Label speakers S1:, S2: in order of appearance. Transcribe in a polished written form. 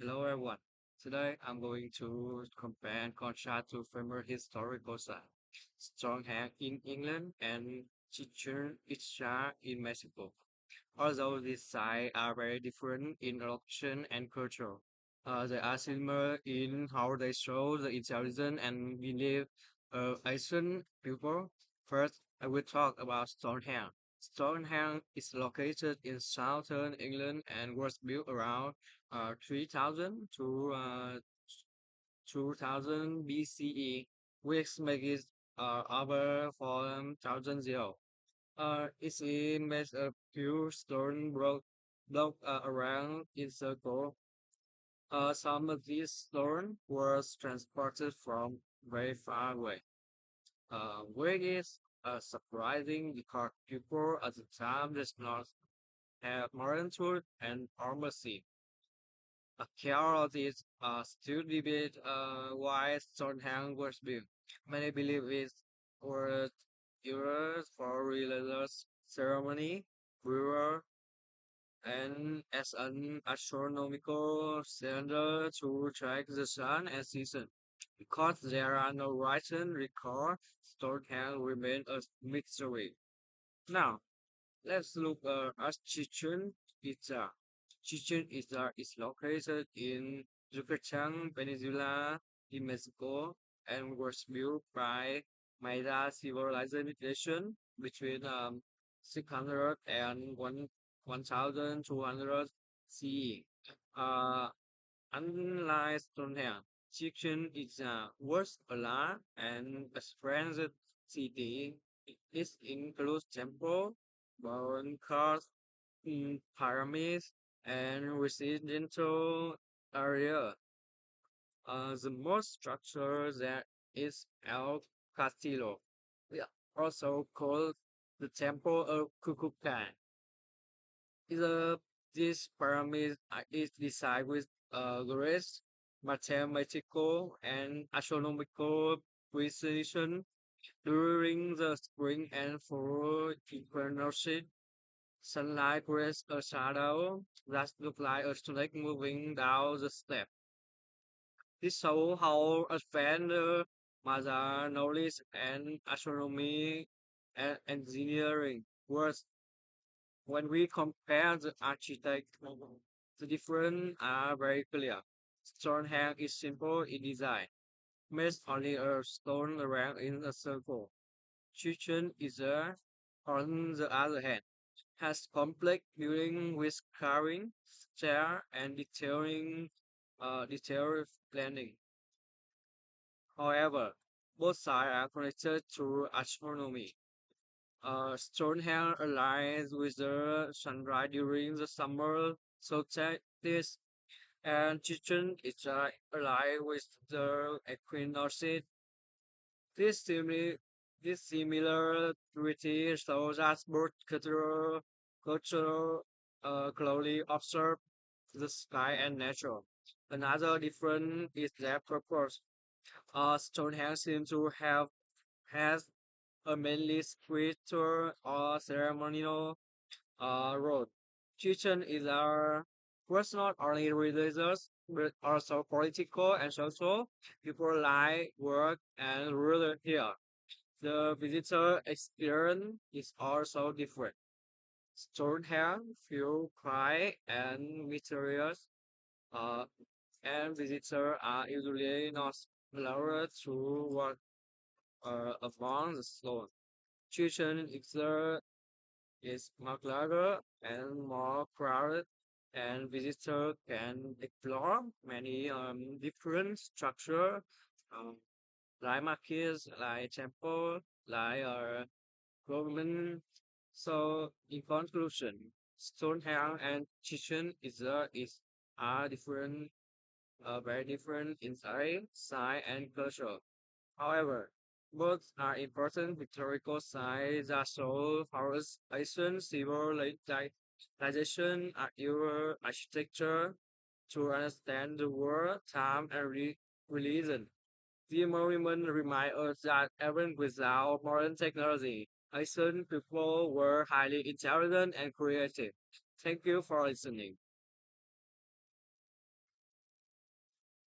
S1: Hello everyone. Today I'm going to compare and contrast two famous historical sites, Stonehenge in England and Chichen Itza in Mexico. Although these sites are very different in location and culture, they are similar in how they show the intelligence and belief of ancient people. First, I will talk about Stonehenge. Stonehenge is located in southern England and was built around 3000 to 2000 BCE, which makes it over 4000 years. It's made of pure stone block around in circle. Some of these stone was transported from very far away. Which is surprising because people at the time did not have modern tools and pharmacy. Archaeologists still debate why Stonehenge was built. Many believe it was used for religious ceremony, burial, and as an astronomical cylinder to track the sun and season. Because there are no written record, Stonehenge remain a mystery. Now, let's look at Chichen Itza. Chichen Itza is located in Yucatan Peninsula in Mexico and was built by Maya civilization between 600 and 1200 CE. Uh, Unlike Stonehenge, Chichen Itza was a large and expensive city. It includes temple, bone cars, pyramids, and residential area. The most structure there is El Castillo, yeah, also called the Temple of Kukulkan. The, this pyramid is designed with grace, mathematical, and astronomical precision during the spring and fall equinoxes. Sunlight creates a shadow that looks like a snake moving down the step. This shows how advanced Maya knowledge and astronomy and engineering was. When we compare the architect, the difference are very clear. Stonehenge is simple in design, made only of stone around in a circle. Chichen Itza, on the other hand, has complex building with carving, stair, and detailed planning. However, both sides are connected through astronomy. Stonehenge aligns with the sunrise during the summer solstice, and Chichen Itza aligns with the equinoxes. This similar this similarity shows that both cultural closely observe the sky and nature. Another difference is their purpose. Stonehenge seems to have has a mainly spiritual or ceremonial role. Chichen Itza was not only religious but also political and social. People like work and rule here. The visitor experience is also different. Stonehenge feel quiet and mysterious, uh, and visitors are usually not allowed to walk among the stone. Chichen Itza is much larger and more crowded, and visitors can explore many different structures, um, like markets, like temple, like government. So, in conclusion, Stonehenge and Chichen Itza is are different, very different in size, and culture. However, both are important historical sites that show how Asian civilization are your architecture to understand the world, time, and religion. The monument remind us that even without modern technology, Asian people were highly intelligent and creative. Thank you for listening.